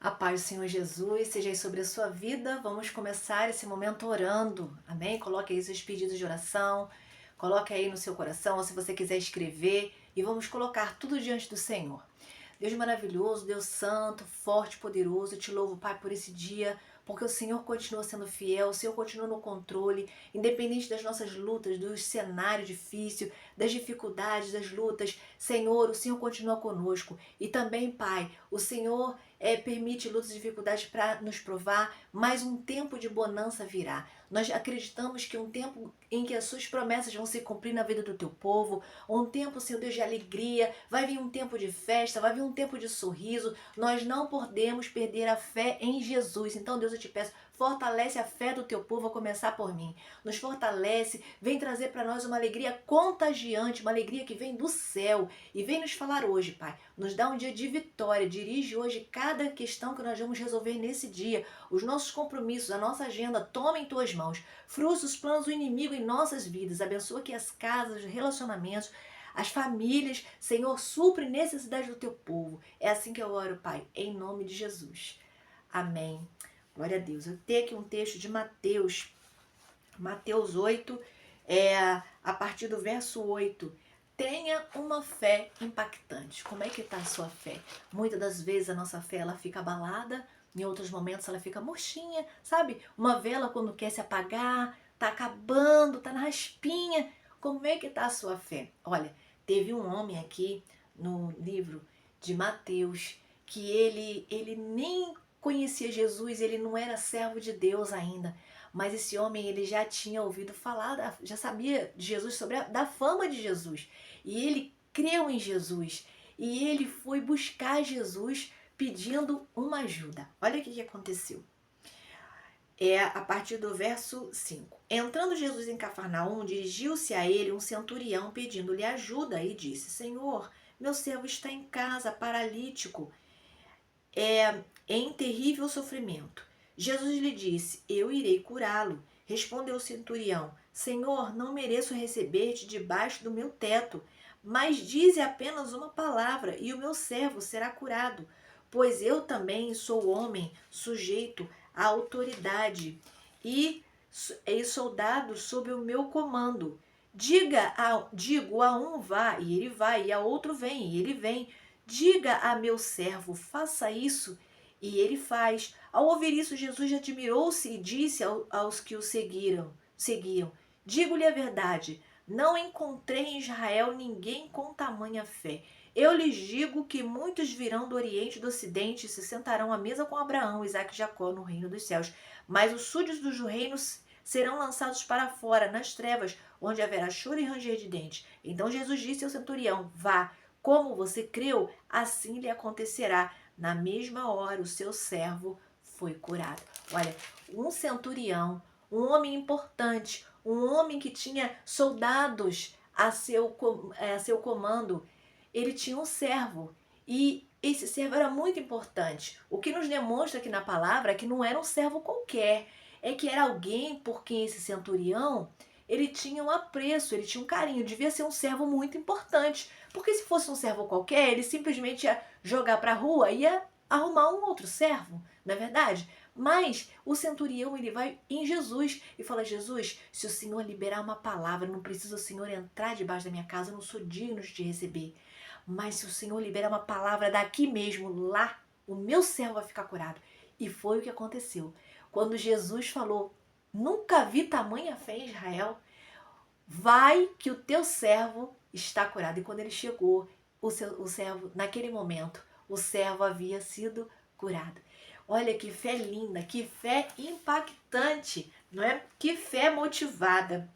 A paz do Senhor Jesus seja aí sobre a sua vida. Vamos começar esse momento orando, amém? Coloque aí seus pedidos de oração, coloque aí no seu coração, ou se você quiser escrever, e vamos colocar tudo diante do Senhor. Deus maravilhoso, Deus santo, forte, poderoso, eu te louvo, Pai, por esse dia, porque o Senhor continua sendo fiel, o Senhor continua no controle, independente das nossas lutas, do cenário difícil, das dificuldades, das lutas. Senhor, o Senhor continua conosco. E também, Pai, o Senhor permite lutas e dificuldades para nos provar, mas um tempo de bonança virá. Nós acreditamos que um tempo em que as suas promessas vão se cumprir na vida do teu povo, um tempo, Senhor Deus, de alegria, vai vir um tempo de festa, vai vir um tempo de sorriso. Nós não podemos perder a fé em Jesus. Então, Deus, eu te peço, fortalece a fé do teu povo, a começar por mim. Nos fortalece, vem trazer para nós uma alegria contagiante, uma alegria que vem do céu. E vem nos falar hoje, Pai. Nos dá um dia de vitória. Dirige hoje cada questão que nós vamos resolver nesse dia. Os nossos compromissos, a nossa agenda, toma em tuas mãos. Frustra os planos do inimigo em nossas vidas. Abençoa aqui as casas, os relacionamentos, as famílias. Senhor, supre necessidades do teu povo. É assim que eu oro, Pai, em nome de Jesus. Amém. Glória a Deus. Eu tenho aqui um texto de Mateus 8, a partir do verso 8. Tenha uma fé impactante. Como é que está a sua fé? Muitas das vezes a nossa fé ela fica abalada, em outros momentos ela fica murchinha, sabe? Uma vela quando quer se apagar, tá acabando, tá na raspinha. Como é que está a sua fé? Olha, teve um homem aqui no livro de Mateus que ele nem conhecia Jesus, ele não era servo de Deus ainda. Mas esse homem ele já tinha ouvido falar, já sabia de Jesus, da fama de Jesus. E ele creu em Jesus. E ele foi buscar Jesus pedindo uma ajuda. Olha o que aconteceu. A partir do verso 5. Entrando Jesus em Cafarnaum, dirigiu-se a ele um centurião pedindo-lhe ajuda e disse: Senhor, meu servo está em casa, paralítico, em terrível sofrimento. Jesus lhe disse: Eu irei curá-lo. Respondeu o centurião: Senhor, não mereço receber-te debaixo do meu teto, mas dize apenas uma palavra e o meu servo será curado. Pois eu também sou homem sujeito à autoridade e soldado sob o meu comando. Digo a um vá, e ele vai, e a outro vem, e ele vem. Diga a meu servo, faça isso, e ele faz. Ao ouvir isso, Jesus admirou-se e disse aos que o seguiam: Digo-lhe a verdade, não encontrei em Israel ninguém com tamanha fé. Eu lhes digo que muitos virão do Oriente e do Ocidente e se sentarão à mesa com Abraão, Isaque e Jacó no reino dos céus. Mas os súditos dos reinos serão lançados para fora, nas trevas, onde haverá choro e ranger de dentes. Então Jesus disse ao centurião: Vá, como você creu, assim lhe acontecerá. Na mesma hora, o seu servo foi curado. Olha, um centurião, um homem importante, um homem que tinha soldados a seu comando, ele tinha um servo. E esse servo era muito importante. O que nos demonstra aqui na palavra é que não era um servo qualquer, é que era alguém por quem esse centurião ele tinha um apreço, ele tinha um carinho, devia ser um servo muito importante. Porque se fosse um servo qualquer, ele simplesmente ia jogar para a rua e ia arrumar um outro servo, não é verdade? Mas o centurião ele vai em Jesus e fala: Jesus, se o Senhor liberar uma palavra, não precisa o Senhor entrar debaixo da minha casa, eu não sou digno de te receber. Mas se o Senhor liberar uma palavra daqui mesmo, lá, o meu servo vai ficar curado. E foi o que aconteceu. Quando Jesus falou: Nunca vi tamanha fé em Israel. Vai que o teu servo está curado. E quando ele chegou, o servo, naquele momento, o servo havia sido curado. Olha que fé linda, que fé impactante, não é? Que fé motivada.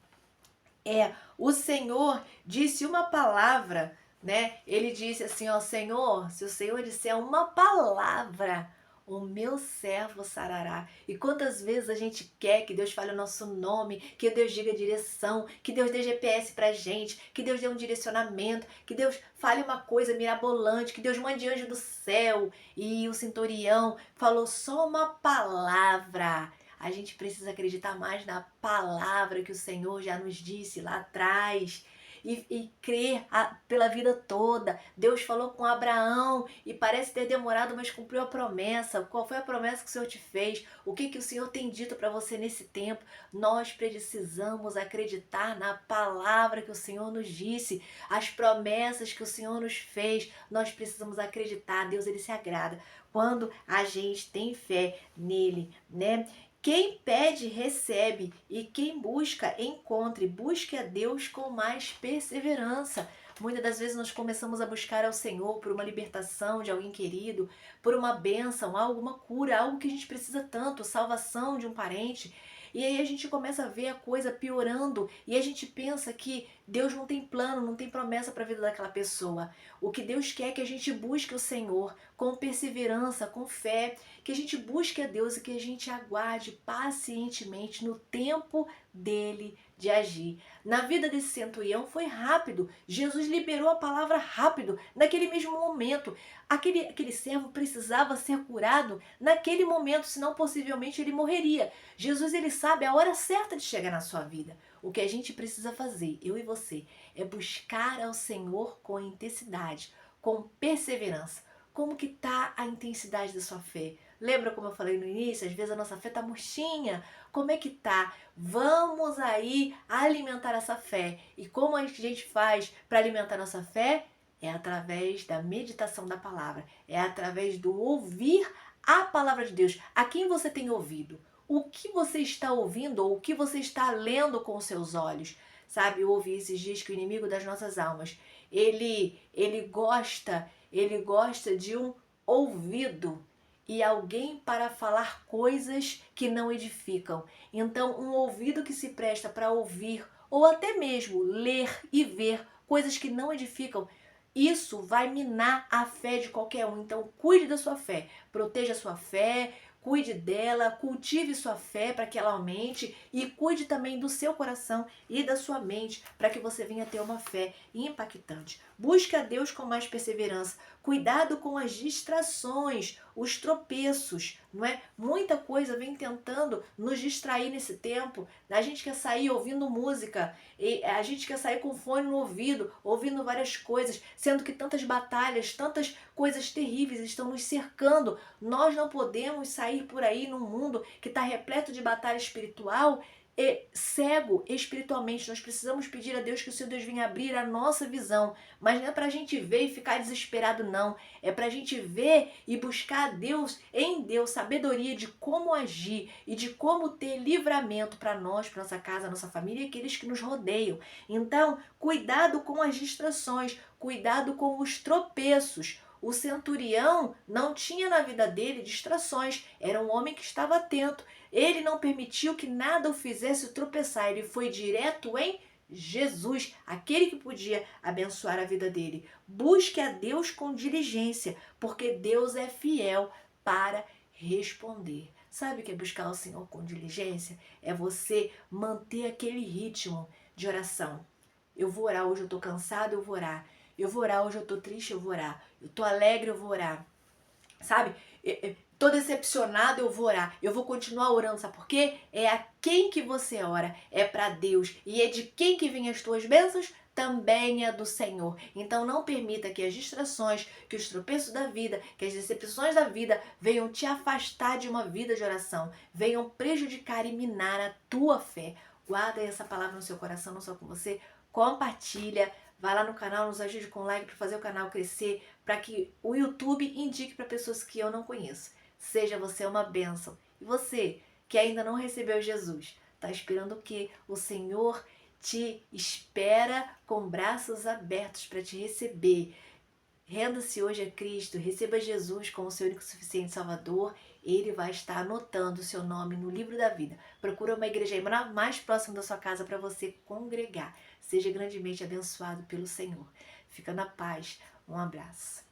O Senhor disse uma palavra, né? Ele disse assim, ó, Senhor, se o Senhor disser uma palavra, o meu servo sarará. E quantas vezes a gente quer que Deus fale o nosso nome, que Deus diga a direção, que Deus dê GPS pra gente, que Deus dê um direcionamento, que Deus fale uma coisa mirabolante, que Deus mande anjo do céu. E o centurião falou só uma palavra. A gente precisa acreditar mais na palavra que o Senhor já nos disse lá atrás. e crer pela vida toda. Deus falou com Abraão e parece ter demorado, mas cumpriu a promessa. Qual foi a promessa que o Senhor te fez? O que que o Senhor tem dito para você nesse tempo? Nós precisamos acreditar na palavra que o Senhor nos disse, as promessas que o Senhor nos fez. Nós precisamos acreditar. Deus, ele se agrada quando a gente tem fé nele, né? Quem pede, recebe, e quem busca, encontre. Busque a Deus com mais perseverança. Muitas das vezes nós começamos a buscar ao Senhor por uma libertação de alguém querido, por uma bênção, alguma cura, algo que a gente precisa tanto, salvação de um parente. E aí a gente começa a ver a coisa piorando e a gente pensa que Deus não tem plano, não tem promessa para a vida daquela pessoa. O que Deus quer é que a gente busque o Senhor com perseverança, com fé, que a gente busque a Deus e que a gente aguarde pacientemente no tempo dele de agir. Na vida desse centurião foi rápido. Jesus liberou a palavra rápido, naquele mesmo momento. Aquele servo precisava ser curado naquele momento, senão possivelmente ele morreria. Jesus, ele sabe a hora certa de chegar na sua vida. O que a gente precisa fazer, eu e você, é buscar ao Senhor com intensidade, com perseverança. Como que tá a intensidade da sua fé? Lembra como eu falei no início? Às vezes a nossa fé tá murchinha. Como é que tá? Vamos aí alimentar essa fé. E como a gente faz para alimentar nossa fé? É através da meditação da palavra. É através do ouvir a palavra de Deus. A quem você tem ouvido? O que você está ouvindo ou o que você está lendo com os seus olhos? Sabe, eu ouvi esses dias que o inimigo das nossas almas, ele gosta de um ouvido e alguém para falar coisas que não edificam. Então, um ouvido que se presta para ouvir ou até mesmo ler e ver coisas que não edificam, isso vai minar a fé de qualquer um. Então, cuide da sua fé, proteja a sua fé, cuide dela, cultive sua fé para que ela aumente e cuide também do seu coração e da sua mente para que você venha ter uma fé impactante. Busque a Deus com mais perseverança. Cuidado com as distrações, os tropeços, não é? Muita coisa vem tentando nos distrair nesse tempo. A gente quer sair ouvindo música, e a gente quer sair com fone no ouvido, ouvindo várias coisas, sendo que tantas batalhas, tantas coisas terríveis estão nos cercando. Nós não podemos sair por aí num mundo que está repleto de batalha espiritual e cego espiritualmente. Nós precisamos pedir a Deus que o Senhor Deus venha abrir a nossa visão, mas não é para a gente ver e ficar desesperado, não. É para a gente ver e buscar a Deus, em Deus, sabedoria de como agir e de como ter livramento para nós, para nossa casa, nossa família e aqueles que nos rodeiam. Então, cuidado com as distrações, cuidado com os tropeços. O centurião não tinha na vida dele distrações, era um homem que estava atento. Ele não permitiu que nada o fizesse tropeçar, ele foi direto em Jesus, aquele que podia abençoar a vida dele. Busque a Deus com diligência, porque Deus é fiel para responder. Sabe o que é buscar o Senhor com diligência? É você manter aquele ritmo de oração. Eu vou orar hoje, eu estou cansado, eu vou orar. Eu vou orar hoje, eu estou triste, eu vou orar. Eu estou alegre, eu vou orar. Sabe? Tô decepcionado, eu vou orar. Eu vou continuar orando, sabe por quê? É a quem que você ora, é para Deus. E é de quem que vêm as tuas bênçãos? Também é do Senhor. Então não permita que as distrações, que os tropeços da vida, que as decepções da vida venham te afastar de uma vida de oração, venham prejudicar e minar a tua fé. Guarda essa palavra no seu coração, não só com você. Compartilha. Vai lá no canal, nos ajude com like para fazer o canal crescer, para que o YouTube indique para pessoas que eu não conheço. Seja você uma bênção. E você que ainda não recebeu Jesus, está esperando o quê? O Senhor te espera com braços abertos para te receber. Renda-se hoje a Cristo, receba Jesus como seu único e suficiente Salvador. Ele vai estar anotando o seu nome no livro da vida. Procura uma igreja mais próxima da sua casa para você congregar. Seja grandemente abençoado pelo Senhor. Fica na paz. Um abraço.